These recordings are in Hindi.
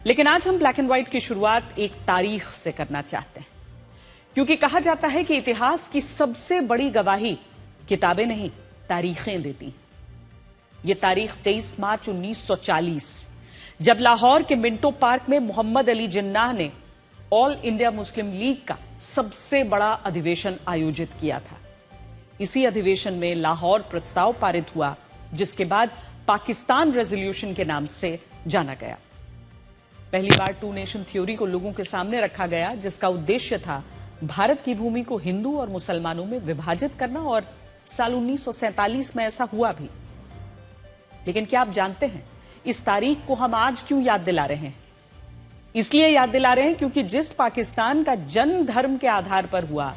लेकिन आज हम ब्लैक एंड व्हाइट की शुरुआत एक तारीख से करना चाहते हैं, क्योंकि कहा जाता है कि इतिहास की सबसे बड़ी गवाही किताबें नहीं, तारीखें देती हैं। यह तारीख 23 मार्च 1940, जब लाहौर के मिंटो पार्क में मोहम्मद अली जिन्नाह ने ऑल इंडिया मुस्लिम लीग का सबसे बड़ा अधिवेशन आयोजित किया था। इसी अधिवेशन में लाहौर प्रस्ताव पारित हुआ, जिसके बाद पाकिस्तान रेजोल्यूशन के नाम से जाना गया। पहली बार टू नेशन थ्योरी को लोगों के सामने रखा गया, जिसका उद्देश्य था भारत की भूमि को हिंदू और मुसलमानों में विभाजित करना, और साल 1947 में ऐसा हुआ भी। लेकिन क्या आप जानते हैं इस तारीख को हम आज क्यों याद दिला रहे हैं? इसलिए याद दिला रहे हैं क्योंकि जिस पाकिस्तान का जन्म धर्म के आधार पर हुआ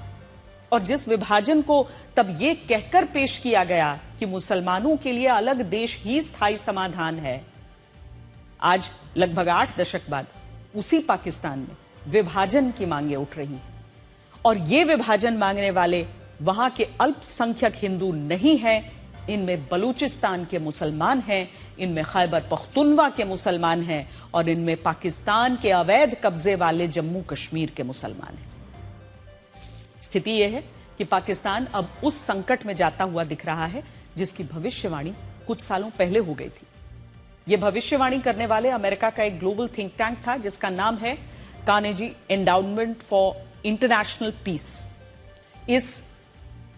और जिस विभाजन को तब यह कहकर पेश किया गया कि मुसलमानों के लिए अलग देश ही स्थायी समाधान है, आज लगभग 8 दशक बाद उसी पाकिस्तान में विभाजन की मांगें उठ रही हैं। और ये विभाजन मांगने वाले वहां के अल्पसंख्यक हिंदू नहीं हैं, इनमें बलूचिस्तान के मुसलमान हैं, इनमें खैबर पख्तूनवा के मुसलमान हैं, और इनमें पाकिस्तान के अवैध कब्जे वाले जम्मू कश्मीर के मुसलमान हैं। स्थिति यह है कि पाकिस्तान अब उस संकट में जाता हुआ दिख रहा है जिसकी भविष्यवाणी कुछ सालों पहले हो गई थी। यह भविष्यवाणी करने वाले अमेरिका का एक ग्लोबल थिंक टैंक था, जिसका नाम है Carnegie endowment for international peace. इस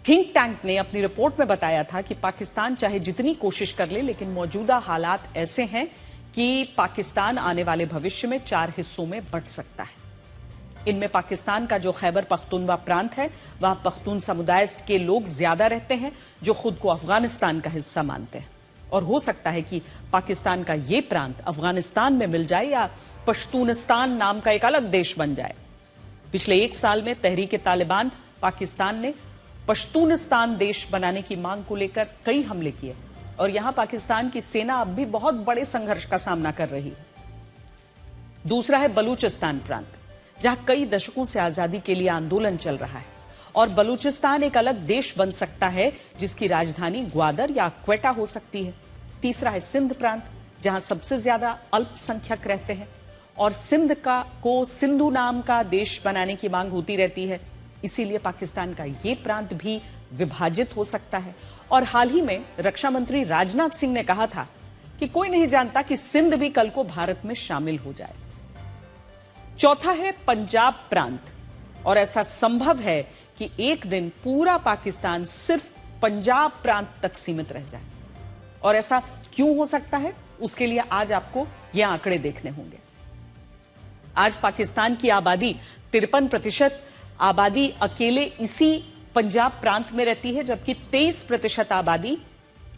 थिंक टैंक ने अपनी रिपोर्ट में बताया था कि पाकिस्तान चाहे जितनी कोशिश कर ले, लेकिन मौजूदा हालात ऐसे हैं कि पाकिस्तान आने वाले भविष्य में 4 हिस्सों में बंट सकता है। इनमें पाकिस्तान का जो खैबर पख्तूनवा प्रांत है, वहां पख्तून समुदाय के लोग ज्यादा रहते हैं, जो खुद को अफगानिस्तान का हिस्सा मानते हैं। और हो सकता है कि पाकिस्तान का यह प्रांत अफगानिस्तान में मिल जाए या पश्तूनिस्तान नाम का एक अलग देश बन जाए। पिछले 1 साल में तहरीक-ए-तालिबान पाकिस्तान ने पश्तूनिस्तान देश बनाने की मांग को लेकर कई हमले किए, और यहां पाकिस्तान की सेना अब भी बहुत बड़े संघर्ष का सामना कर रही है। दूसरा है बलूचिस्तान प्रांत, जहां कई दशकों से आजादी के लिए आंदोलन चल रहा है, और बलूचिस्तान एक अलग देश बन सकता है जिसकी राजधानी ग्वादर या क्वेटा हो सकती है। तीसरा है सिंध प्रांत, जहां सबसे ज्यादा अल्पसंख्यक रहते हैं, और सिंध को सिंधु नाम का देश बनाने की मांग होती रहती है, इसीलिए पाकिस्तान का यह प्रांत भी विभाजित हो सकता है। और हाल ही में रक्षा मंत्री राजनाथ सिंह ने कहा था कि कोई नहीं जानता कि सिंध भी कल को भारत में शामिल हो जाए। चौथा है पंजाब प्रांत, और ऐसा संभव है कि एक दिन पूरा पाकिस्तान सिर्फ पंजाब प्रांत तक सीमित रह जाए। और ऐसा क्यों हो सकता है, उसके लिए आज आपको ये आंकड़े देखने होंगे। आज पाकिस्तान की आबादी 53% आबादी अकेले इसी पंजाब प्रांत में रहती है, जबकि 23% आबादी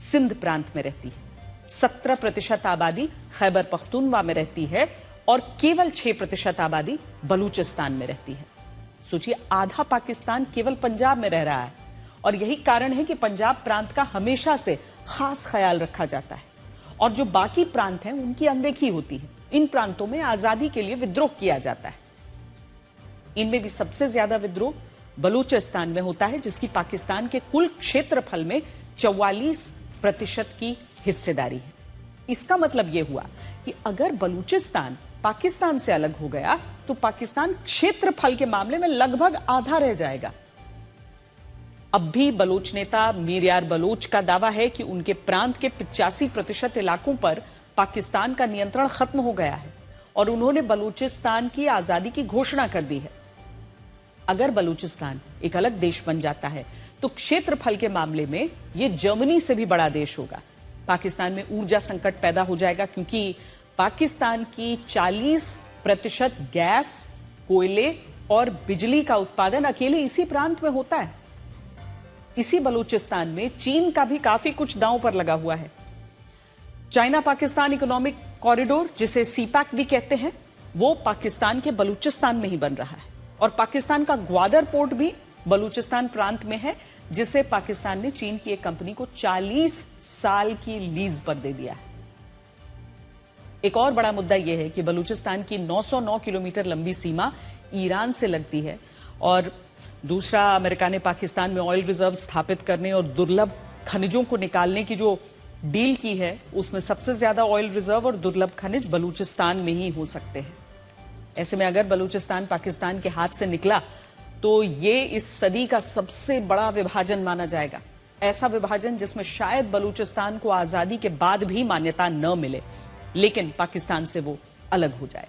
सिंध प्रांत में रहती है, 17% आबादी खैबर पख्तूनवा में रहती है, और केवल 6% आबादी बलूचिस्तान में रहती है। सोचिए, आधा पाकिस्तान केवल पंजाब में रह रहा है, और यही कारण है कि पंजाब प्रांत का हमेशा से खास ख्याल रखा जाता है, और जो बाकी प्रांत हैं उनकी अनदेखी होती है। इन प्रांतों में आजादी के लिए विद्रोह किया जाता है। इनमें भी सबसे ज्यादा विद्रोह बलूचिस्तान में होता है, जिसकी पाकिस्तान के कुल क्षेत्रफल में 44% की हिस्सेदारी है। इसका मतलब यह हुआ कि अगर बलूचिस्तान पाकिस्तान से अलग हो गया तो पाकिस्तान क्षेत्रफल के मामले में लगभग आधा रह जाएगा। अब भी बलोच नेता मीर यार बलोच का दावा है कि उनके प्रांत के 85% इलाकों पर पाकिस्तान का नियंत्रण खत्म हो गया है, और उन्होंने बलूचिस्तान की आजादी की घोषणा कर दी है। अगर बलूचिस्तान एक अलग देश बन जाता है तो क्षेत्रफल के मामले में यह जर्मनी से भी बड़ा देश होगा। पाकिस्तान में ऊर्जा संकट पैदा हो जाएगा, क्योंकि पाकिस्तान की 40% गैस, कोयले और बिजली का उत्पादन अकेले इसी प्रांत में होता है। इसी बलूचिस्तान में चीन का भी काफी कुछ दांव पर लगा हुआ है। चाइना पाकिस्तान इकोनॉमिक कॉरिडोर, जिसे सीपैक भी कहते हैं, वो पाकिस्तान के बलूचिस्तान में ही बन रहा है, और पाकिस्तान का ग्वादर पोर्ट भी बलूचिस्तान प्रांत में है, जिसे पाकिस्तान ने चीन की एक कंपनी को 40 साल की लीज पर दे दिया है। एक और बड़ा मुद्दा यह है कि बलूचिस्तान की 909 किलोमीटर लंबी सीमा ईरान से लगती है, और दूसरा, अमेरिका ने पाकिस्तान में ऑयल रिजर्व स्थापित करने और दुर्लभ खनिजों को निकालने की जो डील की है उसमें सबसे ज्यादा ऑयल रिजर्व और दुर्लभ खनिज बलूचिस्तान में ही हो सकते हैं। ऐसे में अगर बलूचिस्तान पाकिस्तान के हाथ से निकला तो ये इस सदी का सबसे बड़ा विभाजन माना जाएगा। ऐसा विभाजन जिसमें शायद बलूचिस्तान को आजादी के बाद भी मान्यता न मिले, लेकिन पाकिस्तान से वो अलग हो जाए।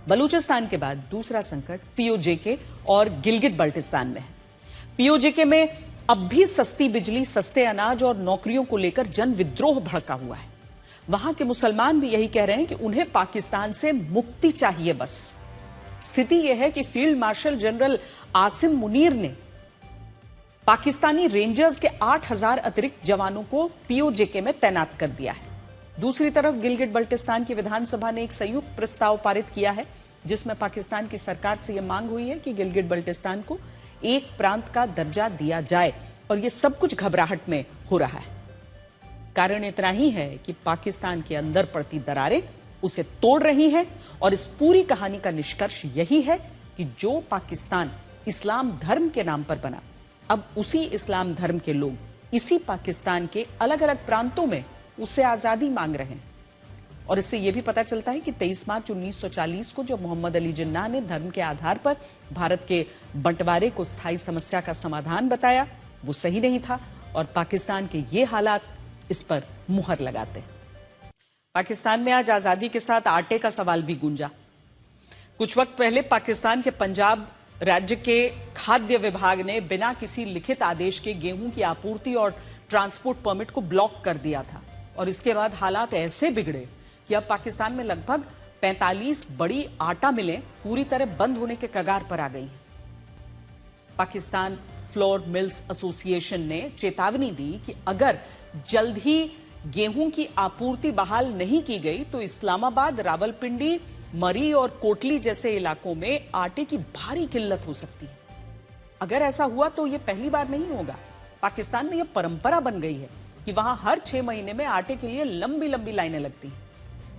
बलूचिस्तान के बाद दूसरा संकट पीओजेके और गिलगिट बल्टिस्तान में है। पीओजेके में अब भी सस्ती बिजली, सस्ते अनाज और नौकरियों को लेकर जन विद्रोह भड़का हुआ है। वहां के मुसलमान भी यही कह रहे हैं कि उन्हें पाकिस्तान से मुक्ति चाहिए बस। स्थिति यह है कि field marshal general Asim Munir ने पाकिस्तानी रेंजर्स के 8000 अतिरिक्त जवानों को पीओजेके में तैनात कर दिया है। दूसरी तरफ गिलगिट बल्टिस्तान की विधानसभा ने एक संयुक्त प्रस्ताव पारित किया है जिसमें पाकिस्तान की सरकार से यह मांग हुई है कि गिलगिट बल्टिस्तान को एक प्रांत का दर्जा दिया जाए, और यह सब कुछ घबराहट में हो रहा है। कारण इतना ही है कि पाकिस्तान के अंदर पड़ती दरारें उसे तोड़ रही हैं, और इस पूरी कहानी का निष्कर्ष यही है कि जो पाकिस्तान इस्लाम धर्म के नाम पर बना, अब उसी इस्लाम धर्म के लोग इसी पाकिस्तान के अलग अलग प्रांतों में उससे आजादी मांग रहे हैं। और इससे यह भी पता चलता है कि 23 मार्च 1940 को जब मोहम्मद अली जिन्नाह ने धर्म के आधार पर भारत के बंटवारे को स्थायी समस्या का समाधान बताया, वो सही नहीं था, और पाकिस्तान के ये हालात इस पर मुहर लगाते हैं। पाकिस्तान में आज आजादी के साथ आटे का सवाल भी गूंजा। कुछ वक्त पहले पाकिस्तान के पंजाब राज्य के खाद्य विभाग ने बिना किसी लिखित आदेश के गेहूं की आपूर्ति और ट्रांसपोर्ट परमिट को ब्लॉक कर दिया था, और इसके बाद हालात ऐसे बिगड़े कि अब पाकिस्तान में लगभग 45 बड़ी आटा मिलें पूरी तरह बंद होने के कगार पर आ गई हैं। पाकिस्तान फ्लोर मिल्स एसोसिएशन ने चेतावनी दी कि अगर जल्द ही गेहूं की आपूर्ति बहाल नहीं की गई तो इस्लामाबाद, रावलपिंडी, मरी और कोटली जैसे इलाकों में आटे की भारी किल्लत हो सकती है। अगर ऐसा हुआ तो यह पहली बार नहीं होगा। पाकिस्तान में यह परंपरा बन गई है कि वहां हर 6 महीने में आटे के लिए लंबी लंबी लाइनें लगती हैं,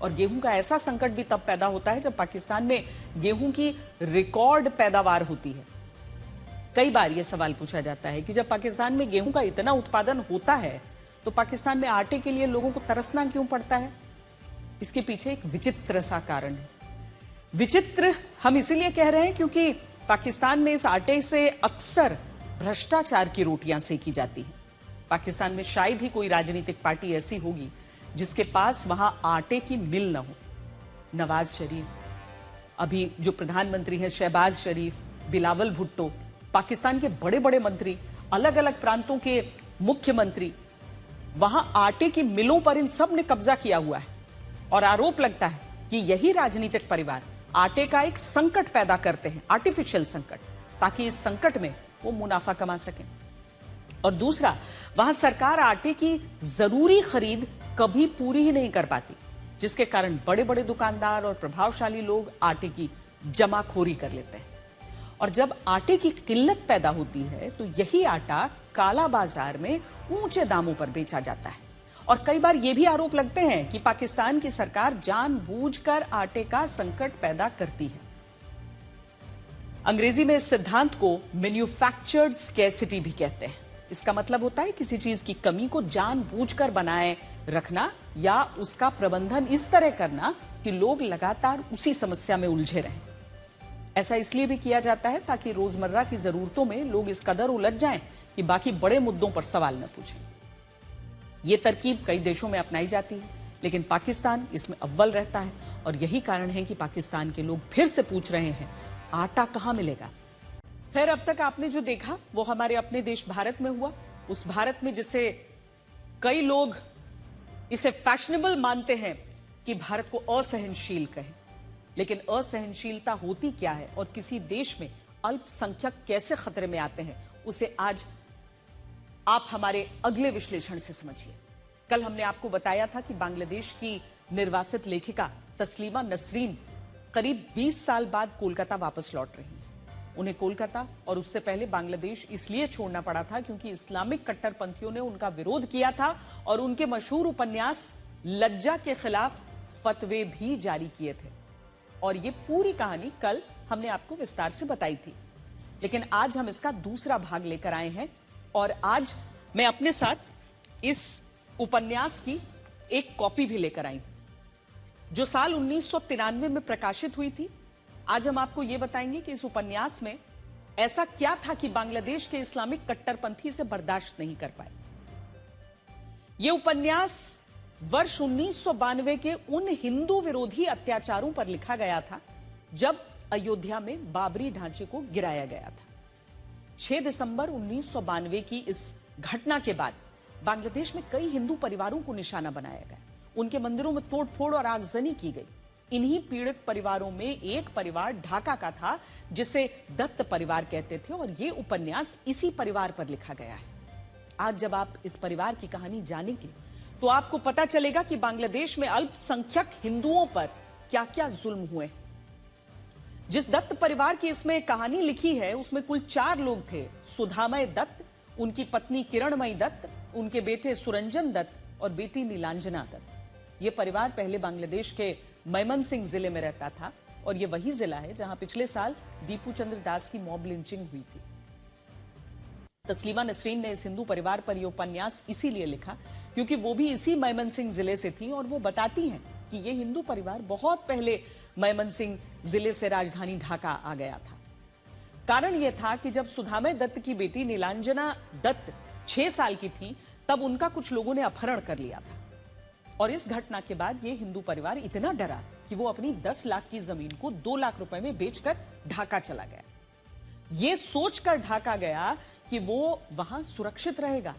और गेहूं का ऐसा संकट भी तब पैदा होता है जब पाकिस्तान में गेहूं की रिकॉर्ड पैदावार होती है। कई बार यह सवाल पूछा जाता है कि जब पाकिस्तान में गेहूं का इतना उत्पादन होता है तो पाकिस्तान में आटे के लिए लोगों को तरसना क्यों पड़ता है? इसके पीछे एक विचित्र सा कारण है। विचित्र हम इसीलिए कह रहे हैं क्योंकि पाकिस्तान में इस आटे से अक्सर भ्रष्टाचार की रोटियां सेकी जाती हैं। पाकिस्तान में शायद ही कोई राजनीतिक पार्टी ऐसी होगी जिसके पास वहां आटे की मिल न हो। नवाज शरीफ, अभी जो प्रधानमंत्री हैं शहबाज शरीफ, बिलावल भुट्टो, पाकिस्तान के बड़े बड़े मंत्री, अलग अलग प्रांतों के मुख्यमंत्री, वहां आटे की मिलों पर इन सब ने कब्जा किया हुआ है, और आरोप लगता है कि यही राजनीतिक परिवार आटे का एक संकट पैदा करते हैं, आर्टिफिशियल संकट, ताकि इस संकट में वो मुनाफा कमा सकें। और दूसरा, वहां सरकार आटे की जरूरी खरीद कभी पूरी ही नहीं कर पाती, जिसके कारण बड़े बड़े दुकानदार और प्रभावशाली लोग आटे की जमाखोरी कर लेते हैं। और जब आटे की किल्लत पैदा होती है तो यही आटा काला बाजार में ऊंचे दामों पर बेचा जाता है, और कई बार यह भी आरोप लगते हैं कि पाकिस्तान की सरकार जानबूझकर आटे का संकट पैदा करती है। अंग्रेजी में इस सिद्धांत को मैन्युफैक्चर्ड स्कैरसिटी भी कहते हैं। इसका मतलब होता है किसी चीज की कमी को जानबूझकर बनाए रखना या उसका प्रबंधन इस तरह करना कि लोग लगातार उसी समस्या में उलझे रहें। ऐसा इसलिए भी किया जाता है ताकि रोजमर्रा की जरूरतों में लोग इस कदर उलझ जाएं कि बाकी बड़े मुद्दों पर सवाल न पूछें। यह तरकीब कई देशों में अपनाई जाती है, लेकिन पाकिस्तान इसमें अव्वल रहता है, और यही कारण है कि पाकिस्तान के लोग फिर से पूछ रहे हैं आटा कहां मिलेगा। खैर, अब तक आपने जो देखा वो हमारे अपने देश भारत में हुआ, उस भारत में जिसे कई लोग इसे फैशनेबल मानते हैं कि भारत को असहनशील कहें। लेकिन असहनशीलता होती क्या है और किसी देश में अल्पसंख्यक कैसे खतरे में आते हैं, उसे आज आप हमारे अगले विश्लेषण से समझिए। कल हमने आपको बताया था कि बांग्लादेश की निर्वासित लेखिका तस्लीमा नसरीन करीब 20 साल बाद कोलकाता वापस लौट रही हैं। उन्हें कोलकाता और उससे पहले बांग्लादेश इसलिए छोड़ना पड़ा था क्योंकि इस्लामिक कट्टरपंथियों ने उनका विरोध किया था और उनके मशहूर उपन्यास लज्जा के खिलाफ फतवे भी जारी किए थे। और ये पूरी कहानी कल हमने आपको विस्तार से बताई थी, लेकिन आज हम इसका दूसरा भाग लेकर आए हैं। और आज मैं अपने साथ इस उपन्यास की एक कॉपी भी लेकर आई जो साल 1993 में प्रकाशित हुई थी। आज हम आपको यह बताएंगे कि इस उपन्यास में ऐसा क्या था कि बांग्लादेश के इस्लामिक कट्टरपंथी से बर्दाश्त नहीं कर पाए। यह उपन्यास वर्ष 1992 के उन हिंदू विरोधी अत्याचारों पर लिखा गया था जब अयोध्या में बाबरी ढांचे को गिराया गया था। 6 दिसंबर 1992 की इस घटना के बाद बांग्लादेश में कई हिंदू परिवारों को निशाना बनाया गया। उनके मंदिरों में तोड़फोड़ और आगजनी की गई। इन्हीं पीड़ित परिवारों में एक परिवार ढाका का था जिसे दत्त परिवार कहते थे और यह उपन्यास इसी परिवार पर लिखा गया है। आज जब आप इस परिवार की कहानी जानेंगे तो आपको पता चलेगा कि बांग्लादेश में अल्पसंख्यक हिंदुओं पर क्या क्या जुल्म हुए। जिस दत्त परिवार की इसमें कहानी लिखी है उसमें कुल 4 लोग थे। सुधामय दत्त, उनकी पत्नी किरणमयी दत्त, उनके बेटे सुरंजन दत्त और बेटी नीलांजना दत्त। यह परिवार पहले बांग्लादेश के मैमनसिंह जिले में रहता था और यह वही जिला है जहां पिछले साल दीपू चंद्र दास की मॉब लिंचिंग हुई थी। तस्लीमा नसरीन ने इस हिंदू परिवार पर यह उपन्यास इसीलिए लिखा क्योंकि वो भी इसी मैमनसिंह जिले से थी और वो बताती हैं कि यह हिंदू परिवार बहुत पहले मैमनसिंह जिले से राजधानी ढाका आ गया था। कारण यह था कि जब सुधामय दत्त की बेटी नीलांजना दत्त 6 साल की थी तब उनका कुछ लोगों ने अपहरण कर लिया था और इस घटना के बाद यह हिंदू परिवार इतना डरा कि वो अपनी 10 लाख की जमीन को 2 लाख रुपए में बेचकर ढाका चला गया। यह सोचकर ढाका गया कि वो वहां सुरक्षित रहेगा।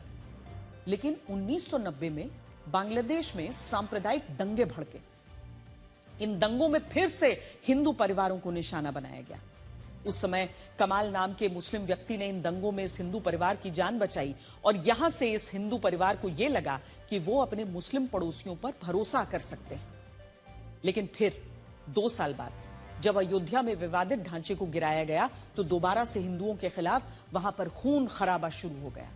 लेकिन 1990 में बांग्लादेश में सांप्रदायिक दंगे भड़के। इन दंगों में फिर से हिंदू परिवारों को निशाना बनाया गया। उस समय कमाल नाम के मुस्लिम व्यक्ति ने इन दंगों में इस हिंदू परिवार की जान बचाई और यहां से इस हिंदू परिवार को यह लगा कि वो अपने मुस्लिम पड़ोसियों पर भरोसा कर सकते हैं। लेकिन फिर 2 साल बाद जब अयोध्या में विवादित ढांचे को गिराया गया तो दोबारा से हिंदुओं के खिलाफ वहां पर खून खराबा शुरू हो गया।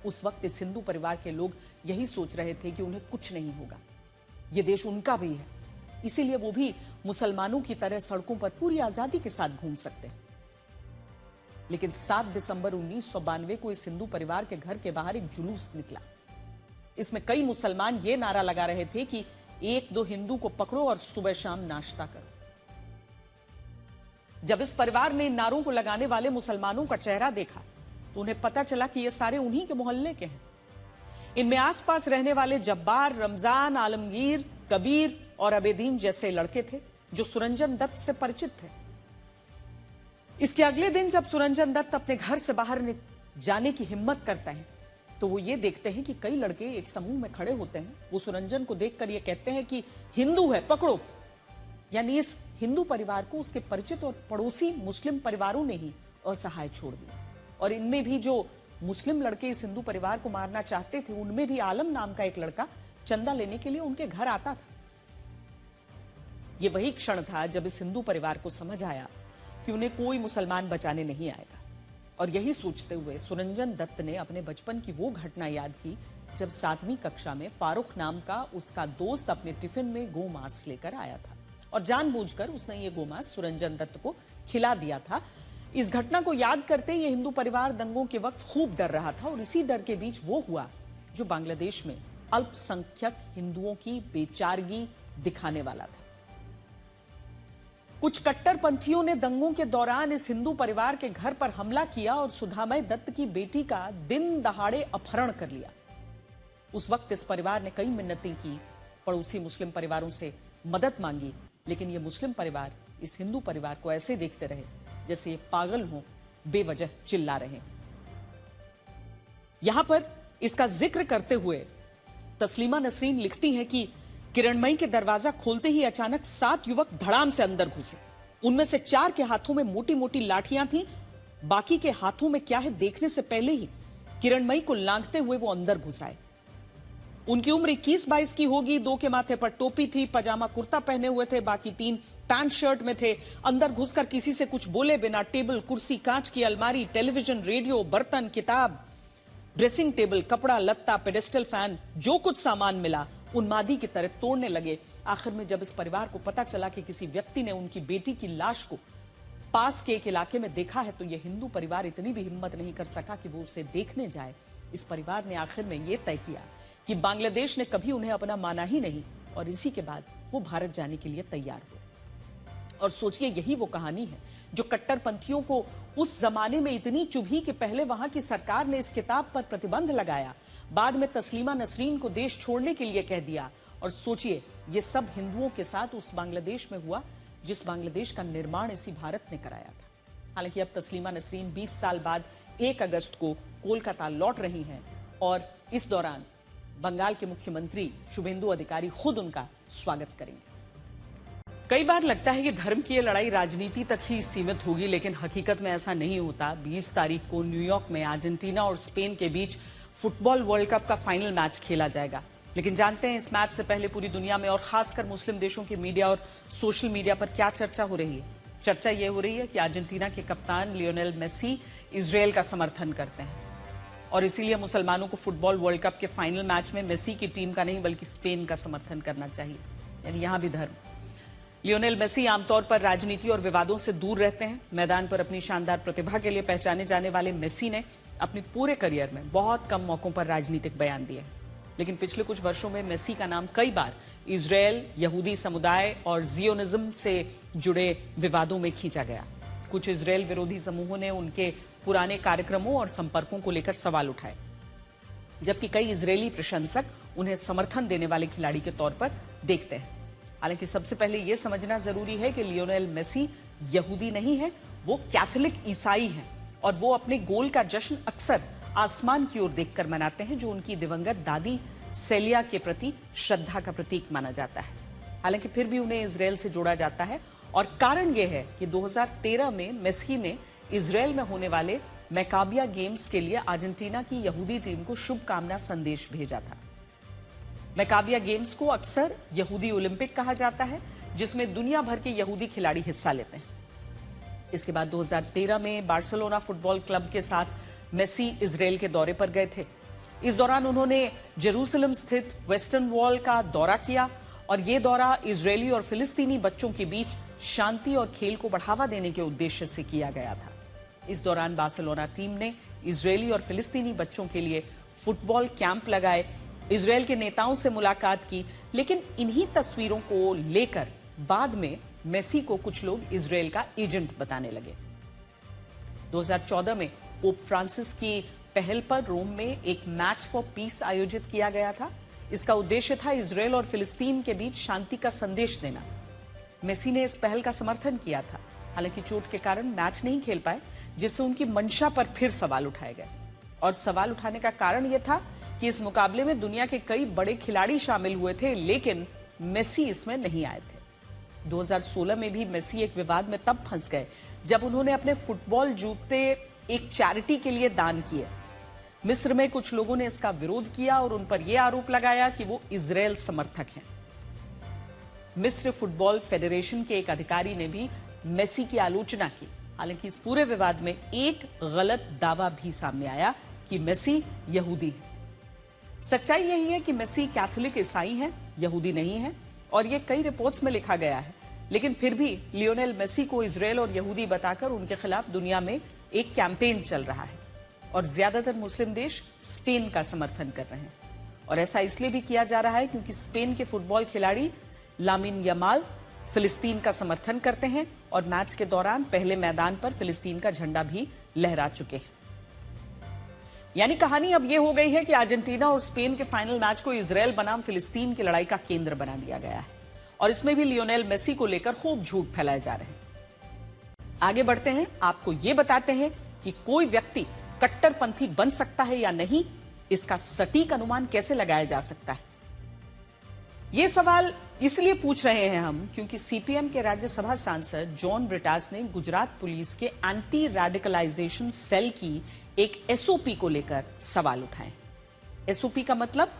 उस वक्त इस हिंदू परिवार के लोग यही सोच रहे थे कि उन्हें कुछ नहीं होगा, यह देश उनका भी है, इसीलिए वो भी मुसलमानों की तरह सड़कों पर पूरी आजादी के साथ घूम सकते हैं। लेकिन 7 दिसंबर 1992 को इस हिंदू परिवार के घर के बाहर एक जुलूस निकला। इसमें कई मुसलमान ये नारा लगा रहे थे कि 1-2 हिंदू को पकड़ो और सुबह शाम नाश्ता करो। जब इस परिवार ने इन नारों को लगाने वाले मुसलमानों का चेहरा देखा तो उन्हें पता चला कि ये सारे उन्हीं के मोहल्ले के हैं। इनमें आसपास रहने वाले जब्बार, रमजान, आलमगीर, कबीर और अबेदीन जैसे लड़के थे जो सुरंजन दत्त से परिचित थे। इसके अगले दिन जब सुरंजन दत्त अपने घर से बाहर जाने की हिम्मत करता है तो वो ये देखते हैं कि कई लड़के एक समूह में खड़े होते हैं। वो सुरंजन को देखकर ये कहते हैं कि हिंदू है, पकड़ो। यानी इस हिंदू परिवार को उसके परिचित और पड़ोसी मुस्लिम परिवारों ने ही असहाय छोड़ दिया। और इनमें भी जो मुस्लिम लड़के इस हिंदू परिवार को मारना चाहते थे उनमें भी आलम नाम का एक लड़का चंदा लेने के लिए उनके घर आता था। यह वही क्षण था जब इस हिंदू परिवार को समझ आया कि उन्हें कोई मुसलमान बचाने नहीं आएगा। और यही सोचते हुए सुरंजन दत्त ने अपने बचपन की वो घटना याद की जब 7वीं कक्षा में फारूक नाम का उसका दोस्त अपने टिफिन में गोमांस लेकर आया था और जानबूझकर उसने ये गोमांस सुरंजन दत्त को खिला दिया था। इस घटना को याद करते ये हिंदू परिवार दंगों के वक्त खूब डर रहा था और इसी डर के बीच वो हुआ जो बांग्लादेश में अल्पसंख्यक हिंदुओं की बेचारगी दिखाने वाला था। कुछ कट्टरपंथियों ने दंगों के दौरान इस हिंदू परिवार के घर पर हमला किया और सुधामय दत्त की बेटी का दिन दहाड़े अपहरण कर लिया। उस वक्त इस परिवार ने कई मिन्नतें की, पड़ोसी मुस्लिम परिवारों से मदद मांगी, लेकिन ये मुस्लिम परिवार इस हिंदू परिवार को ऐसे देखते रहे जैसे ये पागल हों, बेवजह चिल्ला रहे हैं। यहां पर इसका जिक्र करते हुए तस्लीमा नसरीन लिखती हैं कि किरणमयी के दरवाजा खोलते ही अचानक 7 युवक धड़ाम से अंदर घुसे। उनमें से 4 के हाथों में मोटी मोटी लाठियां थीं, बाकी के हाथों में क्या है देखने से पहले ही किरणमयी को लांघते हुए वो अंदर घुस आए। उनकी उम्र 21-22 की होगी। 2 के माथे पर टोपी थी, पजामा कुर्ता पहने हुए थे, बाकी 3 पैंट शर्ट में थे। अंदर घुसकर किसी से कुछ बोले बिना टेबल, कुर्सी, कांच की अलमारी, टेलीविजन, रेडियो, बर्तन, किताब, ड्रेसिंग टेबल, कपड़ा लत्ता, पेडेस्टल फैन, जो कुछ सामान मिला उन्मादी की तरह तोड़ने लगे। आखिर में जब इस परिवार को पता चला कि किसी व्यक्ति ने उनकी बेटी की लाश को पास के एक इलाके में देखा है तो यह हिंदू परिवार इतनी भी हिम्मत नहीं कर सका कि वो उसे देखने जाए। इस परिवार ने आखिर में यह तय किया कि बांग्लादेश ने कभी उन्हें अपना माना ही नहीं और इसी के बाद वो भारत जाने के लिए तैयार हुए। और सोचिए, यही वो कहानी है जो कट्टरपंथियों को उस जमाने में इतनी चुभी कि पहले वहां की सरकार ने इस किताब पर प्रतिबंध लगाया, बाद में तस्लीमा नसरीन को देश छोड़ने के लिए कह दिया। और सोचिए, ये सब हिंदुओं के साथ उस बांग्लादेश में हुआ जिस बांग्लादेश का निर्माण इसी भारत ने कराया था। हालांकि अब तस्लीमा नसरीन 20 साल बाद 1 अगस्त को कोलकाता लौट रही हैं और इस दौरान बंगाल के मुख्यमंत्री शुभेंदु अधिकारी खुद उनका स्वागत करेंगे। कई बार लगता है कि धर्म की ये लड़ाई राजनीति तक ही सीमित होगी, लेकिन हकीकत में ऐसा नहीं होता। 20 तारीख को न्यूयॉर्क में अर्जेंटीना और स्पेन के बीच फुटबॉल वर्ल्ड कप का फाइनल मैच खेला जाएगा। लेकिन जानते हैं इस मैच से पहले पूरी दुनिया में और खासकर मुस्लिम देशों के मीडिया और सोशल मीडिया पर क्या चर्चा हो रही है? चर्चा यह हो रही है कि अर्जेंटीना के कप्तान लियोनेल मेसी इजरायल का समर्थन करते हैं और इसीलिए मुसलमानों को फुटबॉल वर्ल्ड कप के फाइनल मैच में मेसी की टीम का नहीं बल्कि स्पेन का समर्थन करना चाहिए। यानी यहां भी धर्म। लियोनेल मेसी आमतौर पर राजनीति और विवादों से दूर रहते हैं। मैदान पर अपनी शानदार प्रतिभा के लिए पहचाने जाने वाले मेसी ने अपने पूरे करियर में बहुत कम मौकों पर राजनीतिक बयान दिए हैं, लेकिन पिछले कुछ वर्षों में मेसी का नाम कई बार इजरायल, यहूदी समुदाय और जियोनिज्म से जुड़े विवादों में खींचा गया। कुछ इजरायल विरोधी समूहों ने उनके पुराने कार्यक्रमों और संपर्कों को लेकर सवाल उठाए, जबकि कई इजरायली प्रशंसक उन्हें समर्थन देने वाले खिलाड़ी के तौर पर देखते हैं। हालांकि सबसे पहले यह समझना जरूरी है कि लियोनेल मेसी यहूदी नहीं है, वो कैथोलिक ईसाई हैं और वो अपने गोल का जश्न अक्सर आसमान की ओर देखकर मनाते हैं, जो उनकी दिवंगत दादी सेलिया के प्रति श्रद्धा का प्रतीक माना जाता है। हालांकि फिर भी उन्हें इजरायल से जोड़ा जाता है और कारण यह है कि 2013 में मेसी ने इजरायल में होने वाले मैकाबिया गेम्स के लिए अर्जेंटीना की यहूदी टीम को शुभकामना संदेश भेजा था। मैकाबिया गेम्स को अक्सर यहूदी ओलंपिक कहा जाता है, जिसमें दुनिया भर के यहूदी खिलाड़ी हिस्सा लेते हैं। इसके बाद 2013 में बार्सिलोना फुटबॉल क्लब के साथ मेसी इजरायल के दौरे पर गए थे। इस दौरान उन्होंने जेरूसलम स्थित वेस्टर्न वॉल का दौरा किया और यह दौरा इजरायली और फिलिस्तीनी बच्चों के बीच शांति और खेल को बढ़ावा देने के उद्देश्य से किया गया था। इस दौरान बार्सिलोना टीम ने इजरायली और फिलिस्तीनी बच्चों के लिए फुटबॉल कैंप लगाए, इजरायल के नेताओं से मुलाकात की, लेकिन इन्हीं तस्वीरों को लेकर बाद में मेसी को कुछ लोग इजरायल का एजेंट बताने लगे। 2014 में पोप फ्रांसिस की पहल पर रोम में एक मैच फॉर पीस आयोजित किया गया था। इसका उद्देश्य था इजरायल और फिलिस्तीन के बीच शांति का संदेश देना। मेसी ने इस पहल का समर्थन किया था, हालांकि चोट के कारण मैच नहीं खेल पाए, जिससे उनकी मंशा पर फिर सवाल उठाए गए। और सवाल उठाने का कारण यह था कि इस मुकाबले में दुनिया के कई बड़े खिलाड़ी शामिल हुए थे, लेकिन मेसी इसमें नहीं आए थे। 2016 में भी मेसी एक विवाद में तब फंस गए जब उन्होंने अपने फुटबॉल जूते एक चैरिटी के लिए दान किए। मिस्र में कुछ लोगों ने इसका विरोध किया और उन पर यह आरोप लगाया कि वो इजरायल समर्थक हैं। मिस्र फुटबॉल फेडरेशन के एक अधिकारी ने भी मेसी की आलोचना की। हालांकि इस पूरे विवाद में एक गलत दावा भी सामने आया कि मेसी यहूदी है। सच्चाई यही है कि मेसी कैथोलिक ईसाई हैं, यहूदी नहीं है, और यह कई रिपोर्ट्स में लिखा गया है। लेकिन फिर भी लियोनेल मेसी को इजरायल और यहूदी बताकर उनके खिलाफ दुनिया में एक कैंपेन चल रहा है और ज्यादातर मुस्लिम देश स्पेन का समर्थन कर रहे हैं। और ऐसा इसलिए भी किया जा रहा है क्योंकि स्पेन के फुटबॉल खिलाड़ी लामिन यमाल फिलिस्तीन का समर्थन करते हैं और मैच के दौरान पहले मैदान पर फिलिस्तीन का झंडा भी लहरा चुके हैं। यानी कहानी अब यह हो गई है कि अर्जेंटीना और स्पेन के फाइनल मैच को इजरायल बनाम फिलिस्तीन की लड़ाई का केंद्र बना दिया गया है और इसमें भी लियोनेल मेसी को लेकर खूब झूठ फैलाए जा रहे हैं। आगे बढ़ते हैं, आपको यह बताते हैं कि कोई व्यक्ति कट्टरपंथी बन सकता है या नहीं, इसका सटीक अनुमान कैसे लगाया जा सकता है। यह सवाल इसलिए पूछ रहे हैं हम क्योंकि सीपीएम के राज्यसभा सांसद जॉन ब्रिटास ने गुजरात पुलिस के एंटी रेडिकलाइजेशन सेल की एक एसओपी को लेकर सवाल उठाए। एसओपी का मतलब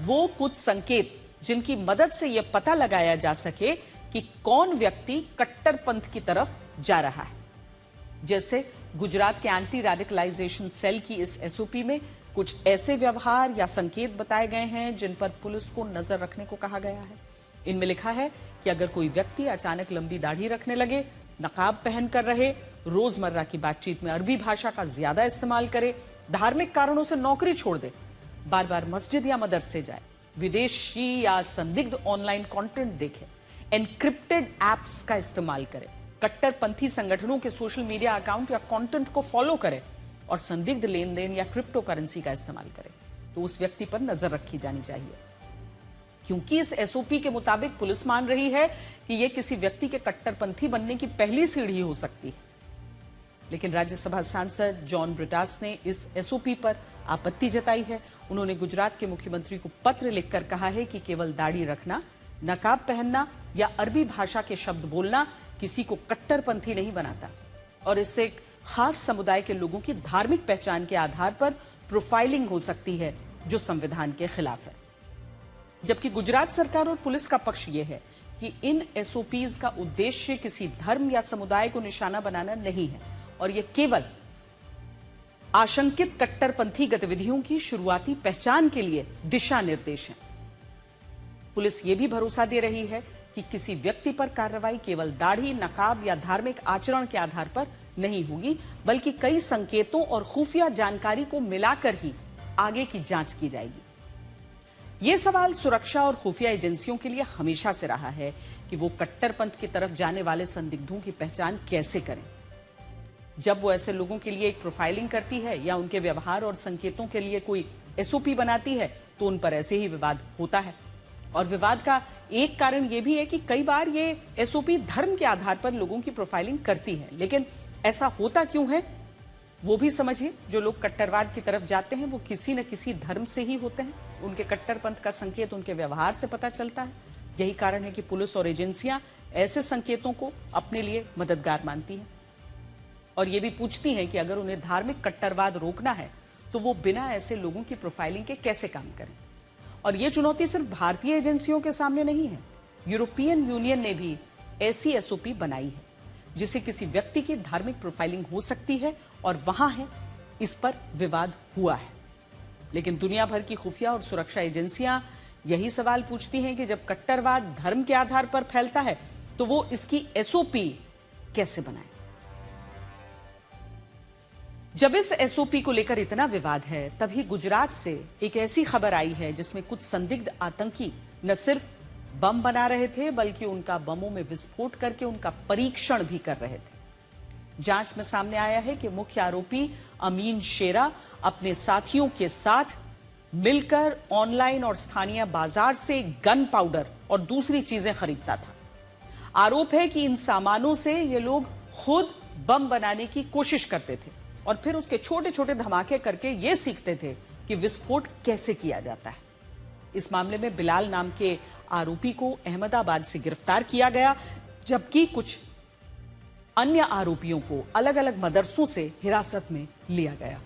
वो कुछ संकेत जिनकी मदद से यह पता लगाया जा सके कि कौन व्यक्ति कट्टरपंथ की तरफ जा रहा है। जैसे गुजरात के एंटी रेडिकलाइजेशन सेल की इस एसओपी में कुछ ऐसे व्यवहार या संकेत बताए गए हैं जिन पर पुलिस को नजर रखने को कहा गया है। इनमें लिखा है कि अगर कोई व्यक्ति अचानक लंबी दाढ़ी रखने लगे, नकाब पहनकर रहे, रोजमर्रा की बातचीत में अरबी भाषा का ज्यादा इस्तेमाल करे, धार्मिक कारणों से नौकरी छोड़ दे, बार बार मस्जिद या मदरसे जाए, विदेशी या संदिग्ध ऑनलाइन कंटेंट देखे, एनक्रिप्टेड एप्स का इस्तेमाल करे, कट्टरपंथी संगठनों के सोशल मीडिया अकाउंट या कंटेंट को फॉलो करे और संदिग्ध लेन देन या क्रिप्टो करेंसी का इस्तेमाल करे, तो उस व्यक्ति पर नजर रखी जानी चाहिए। क्योंकि इस एसओपी के मुताबिक पुलिस मान रही है कि यह किसी व्यक्ति के कट्टरपंथी बनने की पहली सीढ़ी हो सकती है। लेकिन राज्यसभा सांसद जॉन ब्रिटास ने इस एसओपी पर आपत्ति जताई है। उन्होंने गुजरात के मुख्यमंत्री को पत्र लिखकर कहा है कि केवल दाढ़ी रखना, नकाब पहनना या अरबी भाषा के शब्द बोलना किसी को कट्टरपंथी नहीं बनाता और इससे एक खास समुदाय के लोगों की धार्मिक पहचान के आधार पर प्रोफाइलिंग हो सकती है, जो संविधान के खिलाफ है। जबकि गुजरात सरकार और पुलिस का पक्ष यह है कि इन एसओपीज का उद्देश्य किसी धर्म या समुदाय को निशाना बनाना नहीं है और यह केवल आशंकित कट्टरपंथी गतिविधियों की शुरुआती पहचान के लिए दिशा निर्देश हैं। पुलिस यह भी भरोसा दे रही है कि किसी व्यक्ति पर कार्रवाई केवल दाढ़ी, नकाब या धार्मिक आचरण के आधार पर नहीं होगी, बल्कि कई संकेतों और खुफिया जानकारी को मिलाकर ही आगे की जांच की जाएगी। यह सवाल सुरक्षा और खुफिया एजेंसियों के लिए हमेशा से रहा है कि वो कट्टरपंथ की तरफ जाने वाले संदिग्धों की पहचान कैसे करें। जब वो ऐसे लोगों के लिए एक प्रोफाइलिंग करती है या उनके व्यवहार और संकेतों के लिए कोई एसओपी बनाती है, तो उन पर ऐसे ही विवाद होता है। और विवाद का एक कारण यह भी है कि कई बार ये एसओपी धर्म के आधार पर लोगों की प्रोफाइलिंग करती है। लेकिन ऐसा होता क्यों है, वो भी समझिए। जो लोग कट्टरवाद की तरफ जाते हैं वो किसी न किसी धर्म से ही होते हैं। उनके कट्टरपंथ का संकेत उनके व्यवहार से पता चलता है। यही कारण है कि पुलिस और एजेंसियां ऐसे संकेतों को अपने लिए मददगार मानती हैं और ये भी पूछती हैं कि अगर उन्हें धार्मिक कट्टरवाद रोकना है तो वो बिना ऐसे लोगों की प्रोफाइलिंग के कैसे काम करें। और ये चुनौती सिर्फ भारतीय एजेंसियों के सामने नहीं है। यूरोपियन यूनियन ने भी ऐसी एसओपी बनाई है जिसे किसी व्यक्ति की धार्मिक प्रोफाइलिंग हो सकती है और वहां है इस पर विवाद हुआ है। लेकिन दुनिया भर की खुफिया और सुरक्षा एजेंसियां यही सवाल पूछती हैं कि जब कट्टरवाद धर्म के आधार पर फैलता है तो वो इसकी एसओपी कैसे बनाए। जब इस एसओपी को लेकर इतना विवाद है, तभी गुजरात से एक ऐसी खबर आई है जिसमें कुछ संदिग्ध आतंकी न सिर्फ बम बना रहे थे बल्कि उनका बमों में विस्फोट करके उनका परीक्षण भी कर रहे थे। जांच में सामने आया है कि मुख्य आरोपी अमीन शेरा अपने साथियों के साथ मिलकर ऑनलाइन और स्थानीय बाजार से गन पाउडर और दूसरी चीजें खरीदता था। आरोप है कि इन सामानों से ये लोग खुद बम बनाने की कोशिश करते थे और फिर उसके छोटे छोटे धमाके करके ये सीखते थे कि विस्फोट कैसे किया जाता है। इस मामले में बिलाल नाम के आरोपी को अहमदाबाद से गिरफ्तार किया गया, जबकि कुछ अन्य आरोपियों को अलग अलग मदरसों से हिरासत में लिया गया।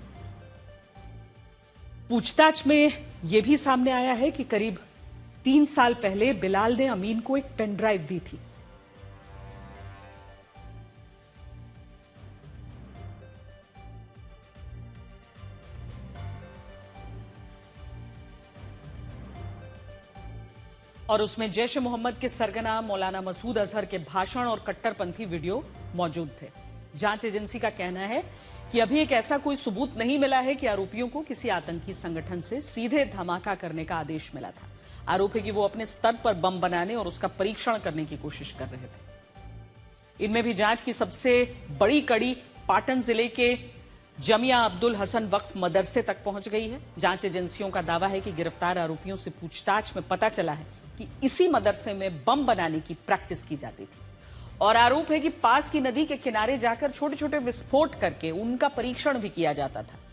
पूछताछ में यह भी सामने आया है कि करीब 3 साल पहले बिलाल ने अमीन को एक पेन ड्राइव दी थी। और उसमें जैश ए मोहम्मद के सरगना मौलाना मसूद अजहर के भाषण और कट्टरपंथी वीडियो मौजूद थे। जांच एजेंसी का कहना है कि अभी एक ऐसा कोई सबूत नहीं मिला है कि आरोपियों को किसी आतंकी संगठन से सीधे धमाका करने का आदेश मिला था। आरोप है कि वो अपने स्तर पर बम बनाने और उसका परीक्षण करने की कोशिश कर रहे थे। इनमें भी जांच की सबसे बड़ी कड़ी पाटन जिले के जमिया अब्दुल हसन वक्फ मदरसे तक पहुंच गई है। जांच एजेंसियों का दावा है कि गिरफ्तार आरोपियों से पूछताछ में पता चला है कि इसी मदरसे में बम बनाने की प्रैक्टिस की जाती थी और आरोप है कि पास की नदी के किनारे जाकर छोटे छोटे विस्फोट करके उनका परीक्षण भी किया जाता था।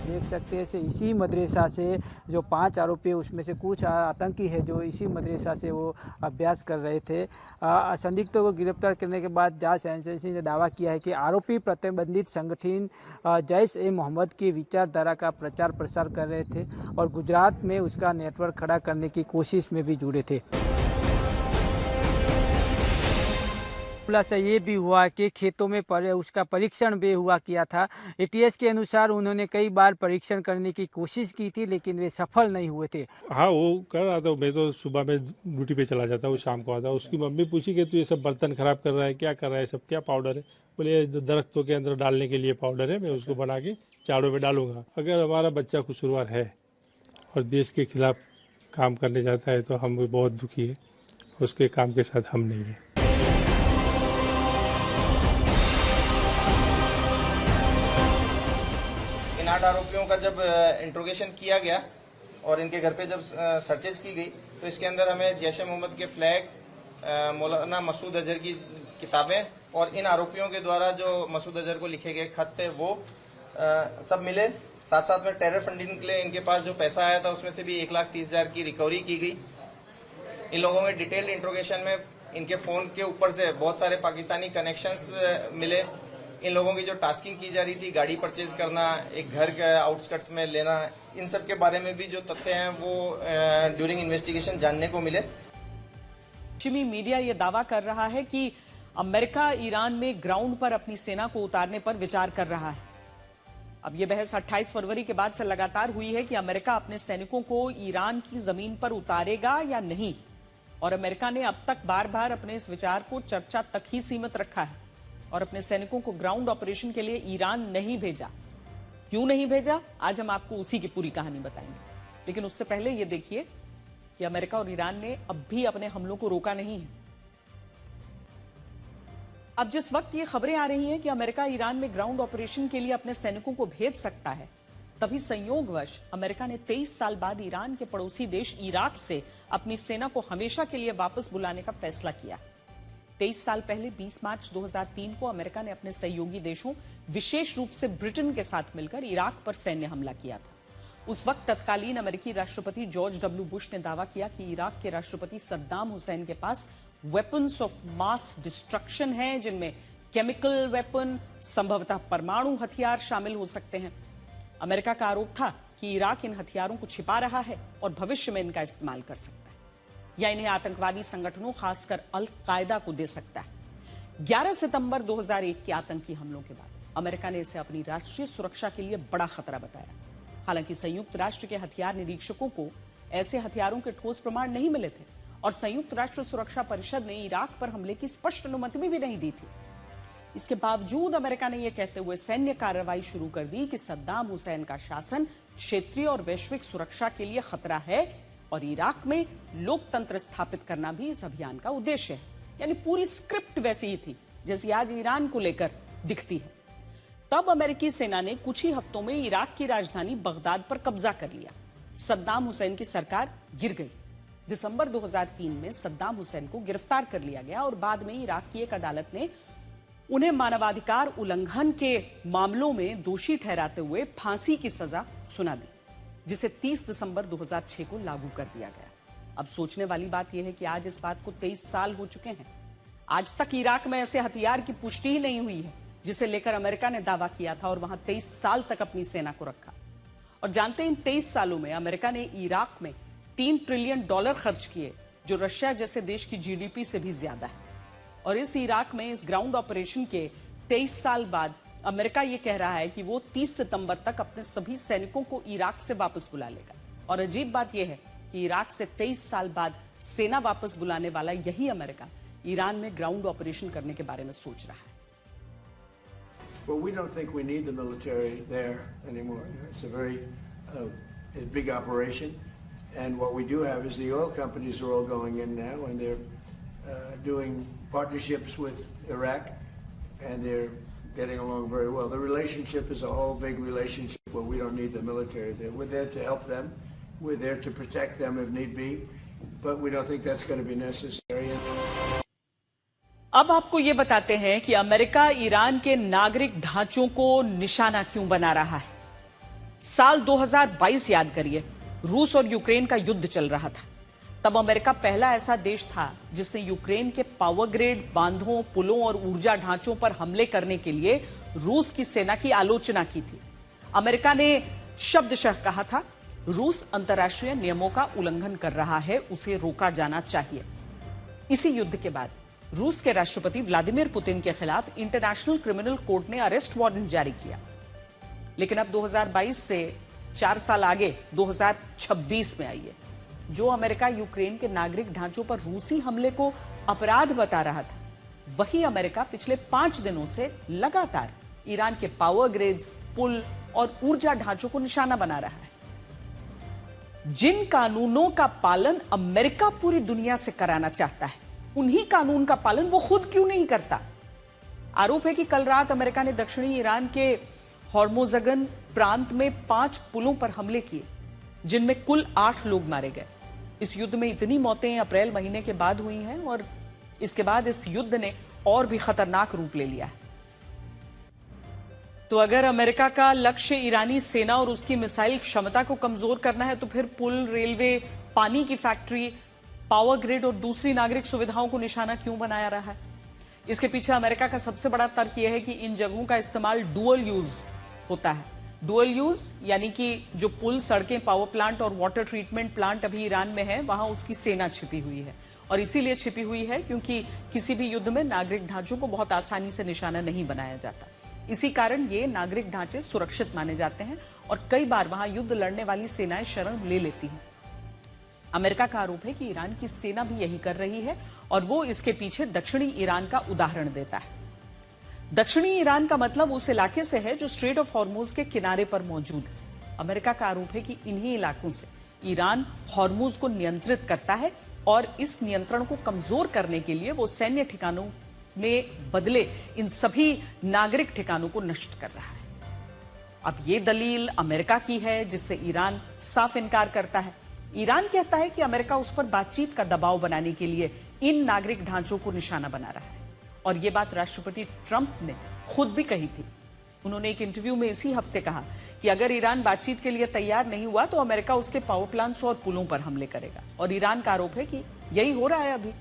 देख सकते हैं इसी मदरसा से जो 5 आरोपी है उसमें से कुछ आतंकी है जो इसी मदरसा से वो अभ्यास कर रहे थे। संदिग्धों को गिरफ्तार करने के बाद जांच एजेंसी ने दावा किया है कि आरोपी प्रतिबंधित संगठन जैश ए मोहम्मद की विचारधारा का प्रचार प्रसार कर रहे थे और गुजरात में उसका नेटवर्क खड़ा करने की कोशिश में भी जुड़े थे। खुलासा ये भी हुआ कि खेतों में उसका परीक्षण भी हुआ किया था। एटीएस के अनुसार उन्होंने कई बार परीक्षण करने की कोशिश की थी, लेकिन वे सफल नहीं हुए थे। हाँ, वो कर रहा था। मैं तो सुबह में ड्यूटी पे चला जाता, वो शाम को आता। उसकी मम्मी पूछी कि तू ये सब बर्तन खराब कर रहा है, क्या कर रहा है, सब क्या पाउडर है? बोले ये दरख्तों के अंदर डालने के लिए पाउडर है, मैं उसको बना के चारों में डालूंगा। अगर हमारा बच्चा कसूरवार है और देश के खिलाफ काम करने जाता है तो हम बहुत दुखी है, उसके काम के साथ हम नहीं हैं। इन 8 आरोपियों का जब इंट्रोगेशन किया गया और इनके घर पे जब सर्चेज की गई तो इसके अंदर हमें जैश-ए मोहम्मद के फ्लैग, मौलाना मसूद अजहर की किताबें और इन आरोपियों के द्वारा जो मसूद अजहर को लिखे गए खत थे वो सब मिले। साथ साथ में टेरर फंडिंग के लिए इनके पास जो पैसा आया था उसमें से भी 1,30,000 की रिकवरी की गई। इन लोगों में डिटेल्ड इंट्रोगेशन में इनके फ़ोन के ऊपर से बहुत सारे पाकिस्तानी कनेक्शंस मिले। इन लोगों की जो टास्किंग की जा रही थी, गाड़ी परचेज करना, एक घर के आउटस्कर्ट्स में लेना, इन सब के बारे में भी जो तथ्य हैं वो ड्यूरिंग इन्वेस्टिगेशन जानने को मिले। पश्चिमी मीडिया ये दावा कर रहा है कि अमेरिका ईरान में ग्राउंड पर अपनी सेना को उतारने पर विचार कर रहा है। अब यह बहस 28 फरवरी के बाद से लगातार हुई है कि अमेरिका अपने सैनिकों को ईरान की जमीन पर उतारेगा या नहीं, और अमेरिका ने अब तक बार बार अपने इस विचार को चर्चा तक ही सीमित रखा है और अपने सैनिकों को ग्राउंड ऑपरेशन के लिए ईरान नहीं भेजा। क्यों नहीं भेजा, आज हम आपको उसी की पूरी कहानी बताएंगे। लेकिन उससे पहले यह देखिए कि अमेरिका और ईरान ने अब भी अपने हमलों को रोका नहीं है। अब जिस वक्त ये खबरें आ रही हैं कि अमेरिका ईरान में ग्राउंड ऑपरेशन के लिए अपने सैनिकों को भेज सकता है, तभी संयोगवश अमेरिका ने 23 साल बाद ईरान के पड़ोसी देश इराक से अपनी सेना को हमेशा के लिए वापस बुलाने का फैसला किया। 23 साल पहले 20 मार्च 2003 को अमेरिका ने अपने सहयोगी देशों, विशेष रूप से ब्रिटेन के साथ मिलकर इराक पर सैन्य हमला किया था। उस वक्त तत्कालीन अमेरिकी राष्ट्रपति जॉर्ज डब्ल्यू बुश ने दावा किया कि इराक के राष्ट्रपति सद्दाम हुसैन के पास वेपन्स ऑफ मास डिस्ट्रक्शन हैं, जिनमें केमिकल वेपन, संभवतः परमाणु हथियार शामिल हो सकते हैं। अमेरिका का आरोप था कि इराक इन हथियारों को छिपा रहा है और भविष्य में इनका इस्तेमाल कर सकता है या इन्हें आतंकवादी संगठनों, खासकर अल कायदा को दे सकता है। 11 सितंबर 2001 के आतंकी हमलों के बाद अमेरिका ने इसे अपनी राष्ट्रीय सुरक्षा के लिए बड़ा खतरा बताया। हालांकि संयुक्त राष्ट्र के हथियार निरीक्षकों को ऐसे हथियारों के ठोस प्रमाण नहीं मिले थे और संयुक्त राष्ट्र सुरक्षा परिषद ने इराक पर हमले की स्पष्ट अनुमति भी नहीं दी थी। इसके बावजूद अमेरिका ने यह कहते हुए सैन्य कार्रवाई शुरू कर दी कि सद्दाम हुसैन का शासन क्षेत्रीय और वैश्विक सुरक्षा के लिए खतरा है और इराक में लोकतंत्र स्थापित करना भी इस अभियान का उद्देश्य है। यानी पूरी स्क्रिप्ट वैसी ही थी जैसी आज ईरान को लेकर दिखती है। तब अमेरिकी सेना ने कुछ ही हफ्तों में इराक की राजधानी बगदाद पर कब्जा कर लिया। सद्दाम हुसैन की सरकार गिर गई। दिसंबर 2003 में सद्दाम हुसैन को गिरफ्तार कर लिया गया और बाद में इराक की एक अदालत ने उन्हें मानवाधिकार उल्लंघन के मामलों में दोषी ठहराते हुए फांसी की सजा सुना दी, जिसे 30 दिसंबर 2006 को लागू कर दिया गया। अब सोचने वाली बात यह है कि आज इस बात को 23 साल हो चुके हैं। आज तक इराक में ऐसे हथियार की पुष्टि ही नहीं हुई है जिसे लेकर अमेरिका ने दावा किया था और वहां 23 साल तक अपनी सेना को रखा। और जानते हैं इन 23 सालों में अमेरिका ने इराक में $3 ट्रिलियन खर्च किए, जो रशिया जैसे देश की जीडीपी से भी ज्यादा है। और इस इराक में इस ग्राउंड ऑपरेशन के 23 साल बाद अमेरिका यह कह रहा है कि वो 30 सितंबर तक अपने सभी सैनिकों को इराक से वापस बुला लेगा। और अजीब बात यह है कि इराक से 23 साल बाद सेना वापस बुलाने वाला यही अमेरिका ईरान में ग्राउंड ऑपरेशन करने के बारे में सोच रहा है। Well, we don't think we need the military there anymore. It's a very big operation. And what we do have is the oil companies are all going in now, and they're doing partnerships with Iraq, and they're getting along very well. The relationship is a whole big relationship where we don't need the military there. We're there to help them. We're there to protect them if need be, but we don't think that's going to be necessary. अब आपको यह बताते हैं कि अमेरिका ईरान के नागरिक ढांचों को निशाना क्यों बना रहा है। साल 2022 याद करिए, रूस और यूक्रेन का युद्ध चल रहा था। तब अमेरिका पहला ऐसा देश था जिसने यूक्रेन के पावर ग्रिड, बांधों, पुलों और ऊर्जा ढांचों पर हमले करने के लिए रूस की सेना की आलोचना की थी। अमेरिका ने शब्दशः कहा था, रूस अंतर्राष्ट्रीय नियमों का उल्लंघन कर रहा है, उसे रोका जाना चाहिए। इसी युद्ध के बाद रूस के राष्ट्रपति व्लादिमीर पुतिन के खिलाफ इंटरनेशनल क्रिमिनल कोर्ट ने अरेस्ट वारंट जारी किया। लेकिन अब 2022 से 4 साल आगे 2026 में आइए, जो अमेरिका यूक्रेन के नागरिक ढांचों पर रूसी हमले को अपराध बता रहा था, वही अमेरिका पिछले 5 दिनों से लगातार ईरान के पावर ग्रिड्स, पुल और ऊर्जा ढांचों को निशाना बना रहा है। जिन कानूनों का पालन अमेरिका पूरी दुनिया से कराना चाहता है, उन्हीं कानून का पालन वो खुद क्यों नहीं करता? आरोप है कि कल रात अमेरिका ने दक्षिणी ईरान के हॉर्मोज़गन प्रांत में 5 पुलों पर हमले किए, जिनमें कुल 8 लोग मारे गए। इस युद्ध में इतनी मौतें अप्रैल महीने के बाद हुई हैं और इसके बाद इस युद्ध ने और भी खतरनाक रूप ले लिया है। तो अगर अमेरिका का लक्ष्य ईरानी सेना और उसकी मिसाइल क्षमता को कमजोर करना है, तो फिर पुल, रेलवे, पानी की फैक्ट्री, पावर ग्रिड और दूसरी नागरिक सुविधाओं को निशाना क्यों बनाया रहा है? इसके पीछे अमेरिका का सबसे बड़ा तर्क यह है कि इन जगहों का इस्तेमाल डुअल यूज होता है। डुअल यूज यानी कि जो पुल, सड़कें, पावर प्लांट और वाटर ट्रीटमेंट प्लांट अभी ईरान में है, वहां उसकी सेना छिपी हुई है। और इसीलिए छिपी हुई है क्योंकि किसी भी युद्ध में नागरिक ढांचों को बहुत आसानी से निशाना नहीं बनाया जाता। इसी कारण ये नागरिक ढांचे सुरक्षित माने जाते हैं और कई बार वहां युद्ध लड़ने वाली सेनाएं शरण ले लेती हैं। अमेरिका का आरोप है कि ईरान की सेना भी यही कर रही है और वो इसके पीछे दक्षिणी ईरान का उदाहरण देता है। दक्षिणी ईरान का मतलब उस इलाके से है जो स्ट्रेट ऑफ हॉर्मुज के किनारे पर मौजूद है। अमेरिका का आरोप है कि इन्हीं इलाकों से ईरान हॉर्मुज को नियंत्रित करता है और इस नियंत्रण को कमजोर करने के लिए वो सैन्य ठिकानों में बदले इन सभी नागरिक ठिकानों को नष्ट कर रहा है। अब ये दलील अमेरिका की है, जिससे ईरान साफ इनकार करता है। ईरान कहता है कि अमेरिका उस पर बातचीत का दबाव बनाने के लिए इन नागरिक ढांचों को निशाना बना रहा है। और यह बात राष्ट्रपति ट्रंप ने खुद भी कही थी। उन्होंने एक इंटरव्यू में इसी हफ्ते कहा कि अगर ईरान बातचीत के लिए तैयार नहीं हुआ तो अमेरिका उसके पावर प्लांट्स और पुलों पर हमले करेगा। और ईरान का आरोप है कि यही हो रहा है अभी।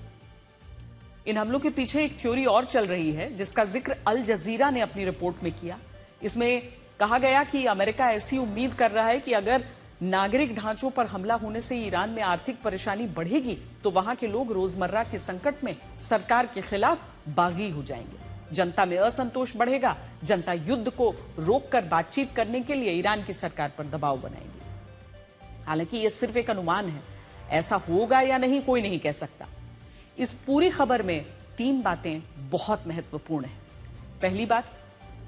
इन हमलों के पीछे एक थ्योरी और चल रही है, जिसका जिक्र अल जजीरा ने अपनी रिपोर्ट में किया। इसमें कहा गया कि अमेरिका ऐसी उम्मीद कर रहा है कि अगर नागरिक ढांचों पर हमला होने से ईरान में आर्थिक परेशानी बढ़ेगी तो वहां के लोग रोजमर्रा के संकट में सरकार के खिलाफ बागी हो जाएंगे। जनता में असंतोष बढ़ेगा। जनता युद्ध को रोककर बातचीत करने के लिए ईरान की सरकार पर दबाव बनाएगी। हालांकि यह सिर्फ एक अनुमान है, ऐसा होगा या नहीं कोई नहीं कह सकता। इस पूरी खबर में 3 बातें बहुत महत्वपूर्ण हैं। पहली बात,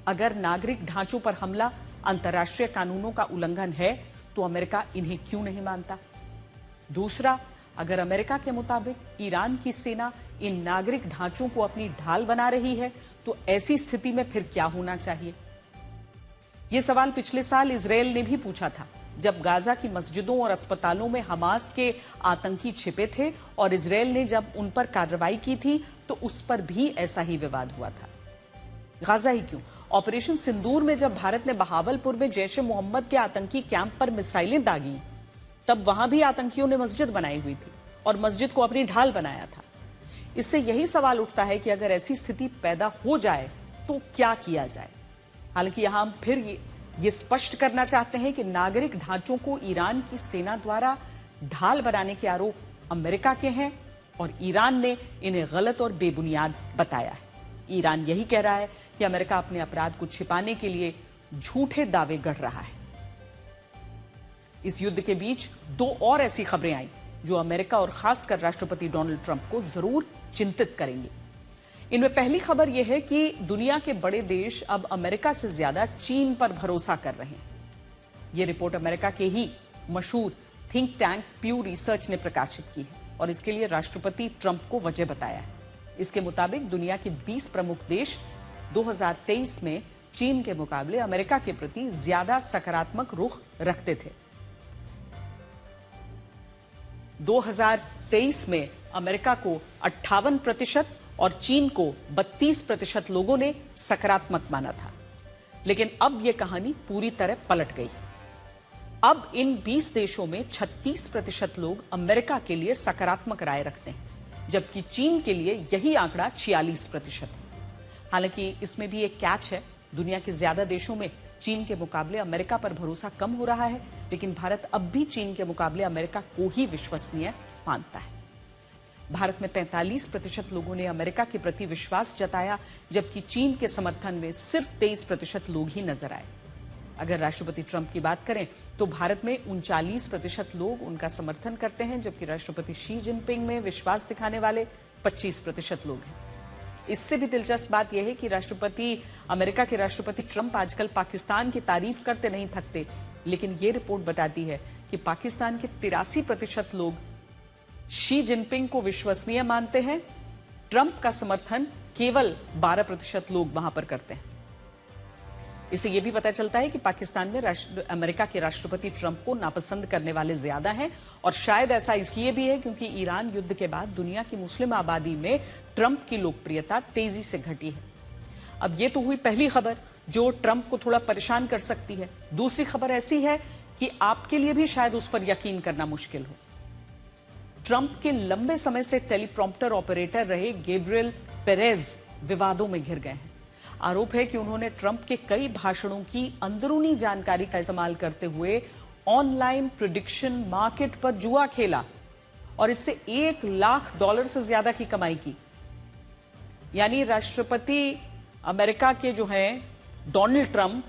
अगर नागरिक ढांचों पर हमला अंतर्राष्ट्रीय कानूनों का उल्लंघन है तो अमेरिका इन्हें क्यों नहीं मानता? दूसरा, अगर अमेरिका के मुताबिक ईरान की सेना इन नागरिक ढांचों को अपनी ढाल बना रही है तो ऐसी स्थिति में फिर क्या होना चाहिए? यह सवाल पिछले साल इजरायल ने भी पूछा था, जब गाजा की मस्जिदों और अस्पतालों में हमास के आतंकी छिपे थे और इजरायल ने जब उन पर कार्रवाई की थी तो उस पर भी ऐसा ही विवाद हुआ था। गाजा ही क्यों, ऑपरेशन सिंदूर में जब भारत ने बहावलपुर में जैश ए मोहम्मद के आतंकी कैंप पर मिसाइलें दागी, तब वहां भी आतंकियों ने मस्जिद बनाई हुई थी और मस्जिद को अपनी ढाल बनाया था। इससे यही सवाल उठता है कि अगर ऐसी स्थिति पैदा हो जाए तो क्या किया जाए? हालांकि यहां हम फिर ये स्पष्ट करना चाहते हैं कि नागरिक ढांचों को ईरान की सेना द्वारा ढाल बनाने के आरोप अमेरिका के हैं और ईरान ने इन्हें गलत और बेबुनियाद बताया है। ईरान यही कह रहा है कि अमेरिका अपने अपराध को छिपाने के लिए झूठे दावे गढ़ रहा है। इस युद्ध के बीच 2 और ऐसी खबरें आई जो अमेरिका और खासकर राष्ट्रपति डोनाल्ड ट्रंप को जरूर चिंतित करेंगी। इनमें पहली खबर यह है कि दुनिया के बड़े देश अब अमेरिका से ज्यादा चीन पर भरोसा कर रहे हैं। यह रिपोर्ट अमेरिका के ही मशहूर थिंक टैंक प्यू रिसर्च ने प्रकाशित की है और इसके लिए राष्ट्रपति ट्रंप को वजह बताया है। इसके मुताबिक दुनिया के 20 प्रमुख देश 2023 में चीन के मुकाबले अमेरिका के प्रति ज्यादा सकारात्मक रुख रखते थे। 2023 में अमेरिका को 58% और चीन को 32% लोगों ने सकारात्मक माना था। लेकिन अब यह कहानी पूरी तरह पलट गई। अब इन 20 देशों में 36% लोग अमेरिका के लिए सकारात्मक राय रखते हैं, जबकि चीन के लिए यही आंकड़ा 46% है। हालांकि इसमें भी एक कैच है। दुनिया के ज्यादा देशों में चीन के मुकाबले अमेरिका पर भरोसा कम हो रहा है, लेकिन भारत अब भी चीन के मुकाबले अमेरिका को ही विश्वसनीय मानता है। भारत में 45% लोगों ने अमेरिका के प्रति विश्वास जताया, जबकि चीन के समर्थन में सिर्फ 23% लोग ही नजर आए। अगर राष्ट्रपति ट्रंप की बात करें तो भारत में 39% लोग उनका समर्थन करते हैं, जबकि राष्ट्रपति शी जिनपिंग में विश्वास दिखाने वाले 25% लोग हैं। इससे भी दिलचस्प बात यह है कि अमेरिका के राष्ट्रपति ट्रंप आजकल पाकिस्तान की तारीफ करते नहीं थकते, लेकिन यह रिपोर्ट बताती है कि पाकिस्तान के 83% लोग शी जिनपिंग को विश्वसनीय मानते हैं। ट्रंप का समर्थन केवल 12% लोग वहां पर करते हैं। इससे यह भी पता चलता है कि पाकिस्तान में अमेरिका के राष्ट्रपति ट्रंप को नापसंद करने वाले ज्यादा हैं, और शायद ऐसा इसलिए भी है क्योंकि ईरान युद्ध के बाद दुनिया की मुस्लिम आबादी में ट्रंप की लोकप्रियता तेजी से घटी है। अब यह तो हुई पहली खबर जो ट्रंप को थोड़ा परेशान कर सकती है। दूसरी खबर ऐसी है कि आपके लिए भी शायद उस पर यकीन करना मुश्किल हो। ट्रंप के लंबे समय से टेलीप्रॉम्प्टर ऑपरेटर रहे गैब्रियल पेरेज विवादों में घिर गए हैं। आरोप है कि उन्होंने ट्रंप के कई भाषणों की अंदरूनी जानकारी का इस्तेमाल करते हुए ऑनलाइन प्रेडिक्शन मार्केट पर जुआ खेला और इससे $1 लाख से ज्यादा की कमाई की। यानी राष्ट्रपति अमेरिका के जो हैं डोनाल्ड ट्रंप,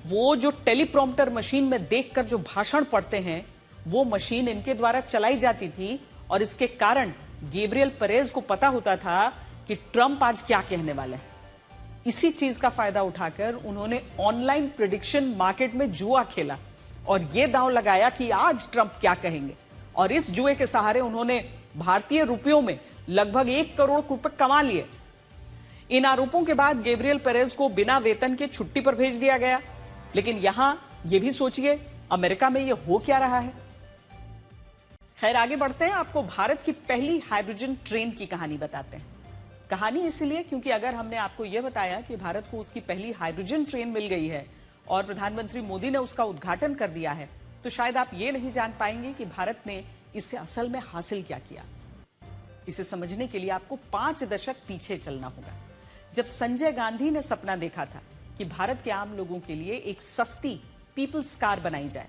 वो जो टेलीप्रॉम्प्टर मशीन में देखकर जो भाषण पढ़ते हैं वो मशीन इनके द्वारा चलाई जाती थी, और इसके कारण गैब्रियल पेरेज को पता होता था कि ट्रंप आज क्या कहने वाले हैं। इसी चीज का फायदा उठाकर उन्होंने ऑनलाइन प्रेडिक्शन मार्केट में जुआ खेला और यह दांव लगाया कि आज ट्रंप क्या कहेंगे, और इस जुए के सहारे उन्होंने भारतीय रुपयों में लगभग 1 करोड़ रुपए कमा लिए। इन आरोपों के बाद गैब्रियल पेरेज को बिना वेतन के छुट्टी पर भेज दिया गया। लेकिन यहां यह भी सोचिए, अमेरिका में यह हो क्या रहा है। खैर, आगे बढ़ते हैं, आपको भारत की पहली हाइड्रोजन ट्रेन की कहानी बताते हैं। कहानी इसलिए क्योंकि अगर हमने आपको यह बताया कि भारत को उसकी पहली हाइड्रोजन ट्रेन मिल गई है और प्रधानमंत्री मोदी ने उसका उद्घाटन कर दिया है, तो शायद आप ये नहीं जान पाएंगे कि भारत ने इससे असल में हासिल क्या किया। इसे समझने के लिए आपको 5 दशक पीछे चलना होगा, जब संजय गांधी ने सपना देखा था कि भारत के आम लोगों के लिए एक सस्ती पीपल्स कार बनाई जाए।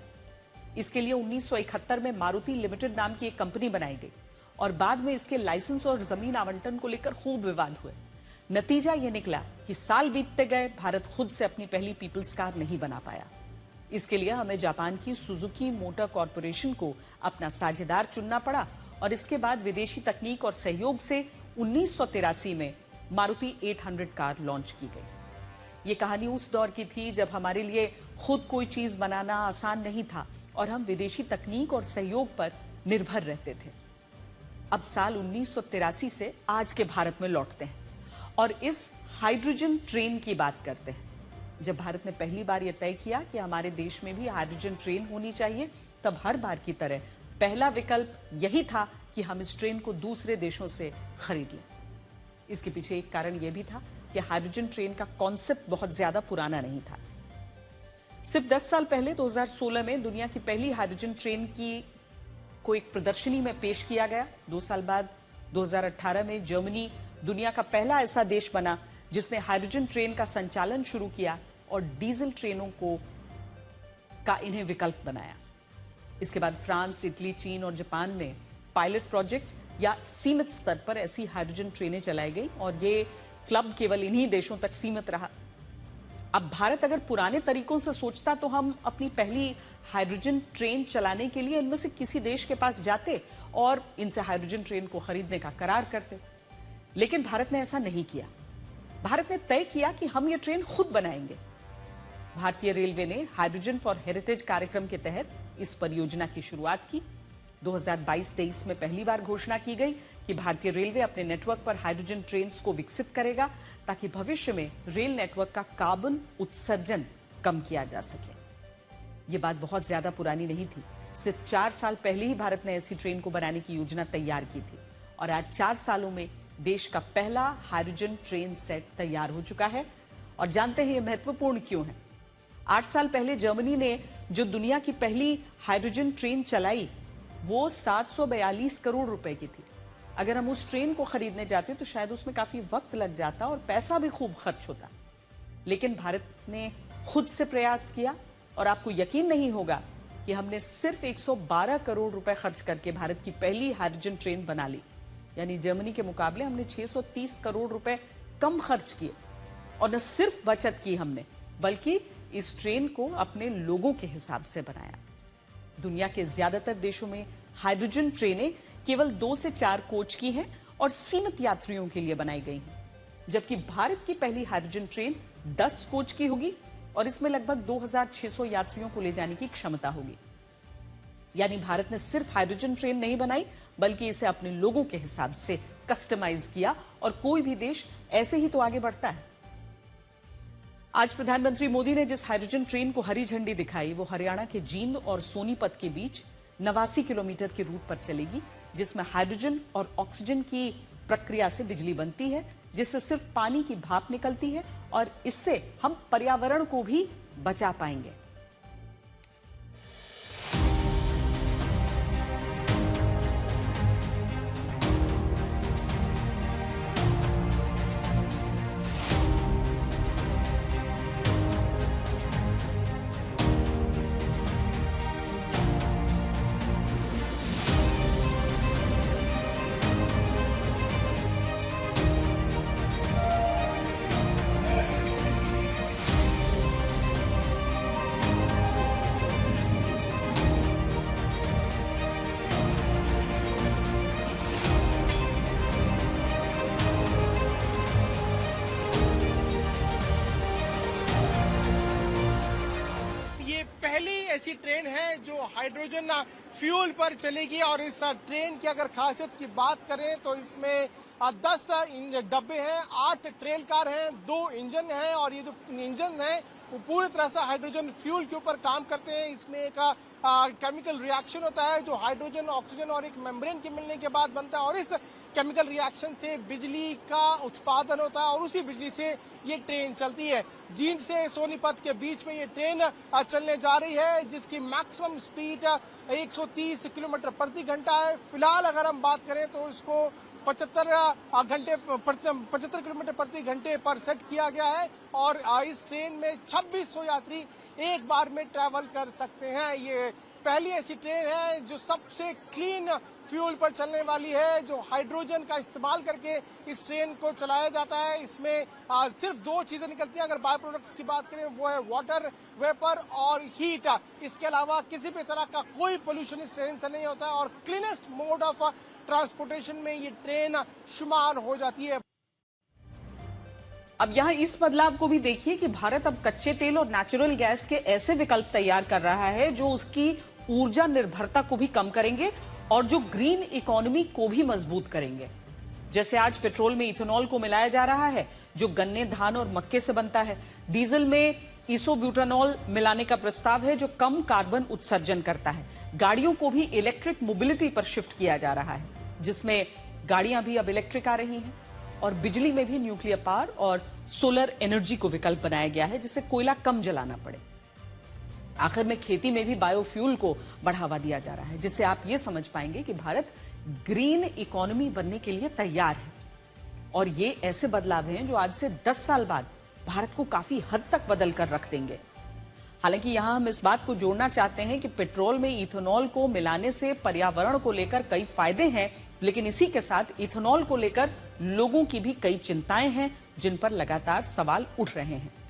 इसके लिए 1971 में मारुति लिमिटेड नाम की एक कंपनी बनाई गई और बाद में इसके लाइसेंस और जमीन आवंटन को लेकर खूब विवाद हुए। नतीजा यह निकला कि साल बीतते गए, भारत खुद से अपनी पहली पीपल्स कार नहीं बना पाया। इसके लिए हमें जापान की सुजुकी मोटर कॉर्पोरेशन को अपना साझेदार चुनना पड़ा और इसके बाद विदेशी तकनीक और सहयोग से 1983 में मारुति 800 कार लॉन्च की गई। ये कहानी उस दौर की थी जब हमारे लिए खुद कोई चीज बनाना आसान नहीं था और हम विदेशी तकनीक और सहयोग पर निर्भर रहते थे। अब साल 1983 से आज के भारत में लौटते हैं और इस हाइड्रोजन ट्रेन की बात करते हैं। जब भारत ने पहली बार यह तय किया कि हमारे देश में भी हाइड्रोजन ट्रेन होनी चाहिए, तब हर बार की तरह पहला विकल्प यही था कि हम इस ट्रेन को दूसरे देशों से खरीद लें। इसके पीछे एक कारण यह भी था कि हाइड्रोजन ट्रेन का कॉन्सेप्ट बहुत ज्यादा पुराना नहीं था। सिर्फ 10 साल पहले 2016 में दुनिया की पहली हाइड्रोजन ट्रेन को एक प्रदर्शनी में पेश किया गया। 2 साल बाद 2018 में जर्मनी दुनिया का पहला ऐसा देश बना जिसने हाइड्रोजन ट्रेन का संचालन शुरू किया और डीजल ट्रेनों का इन्हें विकल्प बनाया। इसके बाद फ्रांस, इटली, चीन और जापान में पायलट प्रोजेक्ट या सीमित स्तर पर ऐसी हाइड्रोजन ट्रेनें चलाई गई और ये क्लब केवल इन्हीं देशों तक सीमित रहा। अब भारत अगर पुराने तरीकों से सोचता तो हम अपनी पहली हाइड्रोजन ट्रेन चलाने के लिए इनमें से किसी देश के पास जाते और इनसे हाइड्रोजन ट्रेन को खरीदने का करार करते। लेकिन भारत ने ऐसा नहीं किया। भारत ने तय किया कि हम ये ट्रेन खुद बनाएंगे। भारतीय रेलवे ने हाइड्रोजन फॉर हेरिटेज कार्यक्रम के तहत इस परियोजना की शुरुआत की। 2022-23 में पहली बार घोषणा की गई कि भारतीय रेलवे अपने नेटवर्क पर हाइड्रोजन ट्रेन्स को विकसित करेगा ताकि भविष्य में रेल नेटवर्क का कार्बन उत्सर्जन कम किया जा सके। ये बात बहुत ज्यादा पुरानी नहीं थी। सिर्फ 4 साल पहले ही भारत ने ऐसी ट्रेन को बनाने की योजना तैयार की थी और आज 4 सालों में देश का पहला हाइड्रोजन ट्रेन सेट तैयार हो चुका है। और जानते हैं ये महत्वपूर्ण क्यों है? 8 साल पहले जर्मनी ने जो दुनिया की पहली हाइड्रोजन ट्रेन चलाई वो 742 करोड़ रुपए की थी। अगर हम उस ट्रेन को खरीदने जाते तो शायद उसमें काफी वक्त लग जाता और पैसा भी खूब खर्च होता। लेकिन भारत ने खुद से प्रयास किया और आपको यकीन नहीं होगा कि हमने सिर्फ 112 करोड़ रुपए खर्च करके भारत की पहली हाइड्रोजन ट्रेन बना ली। यानी जर्मनी के मुकाबले हमने 630 करोड़ रुपए कम खर्च किए। और न सिर्फ बचत की हमने, बल्कि इस ट्रेन को अपने लोगों के हिसाब से बनाया। दुनिया के ज्यादातर देशों में हाइड्रोजन ट्रेनें केवल 2 से 4 कोच की हैं और सीमित यात्रियों के लिए बनाई गई हैं, जबकि भारत की पहली हाइड्रोजन ट्रेन 10 कोच की होगी और इसमें लगभग 2600 यात्रियों को ले जाने की क्षमता होगी। यानी भारत ने सिर्फ हाइड्रोजन ट्रेन नहीं बनाई, बल्कि इसे अपने लोगों के हिसाब से कस्टमाइज किया। और कोई भी देश ऐसे ही तो आगे बढ़ता है। आज प्रधानमंत्री मोदी ने जिस हाइड्रोजन ट्रेन को हरी झंडी दिखाई, वो हरियाणा के जींद और सोनीपत के बीच 89 किलोमीटर के रूट पर चलेगी, जिसमें हाइड्रोजन और ऑक्सीजन की प्रक्रिया से बिजली बनती है, जिससे सिर्फ पानी की भाप निकलती है और इससे हम पर्यावरण को भी बचा पाएंगे। पहली ऐसी ट्रेन है जो हाइड्रोजन फ्यूल पर चलेगी। और इस ट्रेन की अगर खासियत की बात करें तो इसमें 10 डब्बे हैं, 8 ट्रेन कार हैं, 2 इंजन हैं और ये जो इंजन हैं वो पूरी तरह से हाइड्रोजन फ्यूल के ऊपर काम करते हैं। इसमें एक केमिकल रिएक्शन होता है जो हाइड्रोजन, ऑक्सीजन और एक मेम्ब्रेन के मिलने के बाद बनता है और इस केमिकल रिएक्शन से बिजली का उत्पादन होता है और उसी बिजली से ये ट्रेन चलती है। जींद से सोनीपत के बीच में ये ट्रेन चलने जा रही है, जिसकी मैक्सिमम स्पीड 130 किलोमीटर प्रति घंटा है। फिलहाल अगर हम बात करें तो इसको 75 किलोमीटर प्रति घंटे पर सेट किया गया है और इस ट्रेन में 2600 यात्री एक बार में ट्रैवल कर सकते हैं। ये पहली ऐसी ट्रेन है जो सबसे क्लीन फ्यूल पर चलने वाली है, जो हाइड्रोजन का इस्तेमाल करके इस ट्रेन को चलाया जाता है। इसमें सिर्फ 2 चीजें निकलती हैं। अगर बाय प्रोडक्ट्स की बात करें वो है वाटर वेपर और हीट। इसके अलावा किसी भी तरह का कोई पोल्यूशन इस ट्रेन से नहीं होता है और क्लीनेस्ट मोड ऑफ ट्रांसपोर्टेशन में ये ट्रेन शुमार हो जाती है। अब यहाँ इस बदलाव को भी देखिए कि भारत अब कच्चे तेल और नेचुरल गैस के ऐसे विकल्प तैयार कर रहा है जो उसकी ऊर्जा निर्भरता को भी कम करेंगे और जो ग्रीन इकोनॉमी को भी मजबूत करेंगे। जैसे आज पेट्रोल में इथेनॉल को मिलाया जा रहा है जो गन्ने, धान और मक्के से बनता है। डीजल में इसोब्यूटानॉल मिलाने का प्रस्ताव है जो कम कार्बन उत्सर्जन करता है। गाड़ियों को भी इलेक्ट्रिक मोबिलिटी पर शिफ्ट किया जा रहा है, जिसमें गाड़ियां भी अब इलेक्ट्रिक आ रही हैं और बिजली में भी न्यूक्लियर पावर और सोलर एनर्जी को विकल्प बनाया गया है, जिससे कोयला कम जलाना पड़े। आखिर में खेती में भी बायोफ्यूल को बढ़ावा दिया जा रहा है, जिससे आप ये समझ पाएंगे कि भारत ग्रीन इकोनॉमी बनने के लिए तैयार है। और ये ऐसे बदलाव हैं जो आज से 10 साल बाद भारत को काफी हद तक बदल कर रख देंगे। हालांकि यहां हम इस बात को जोड़ना चाहते हैं कि पेट्रोल में इथेनॉल को मिलाने से पर्यावरण को लेकर कई फायदे हैं, लेकिन इसी के साथ इथेनॉल को लेकर लोगों की भी कई चिंताएं हैं जिन पर लगातार सवाल उठ रहे हैं।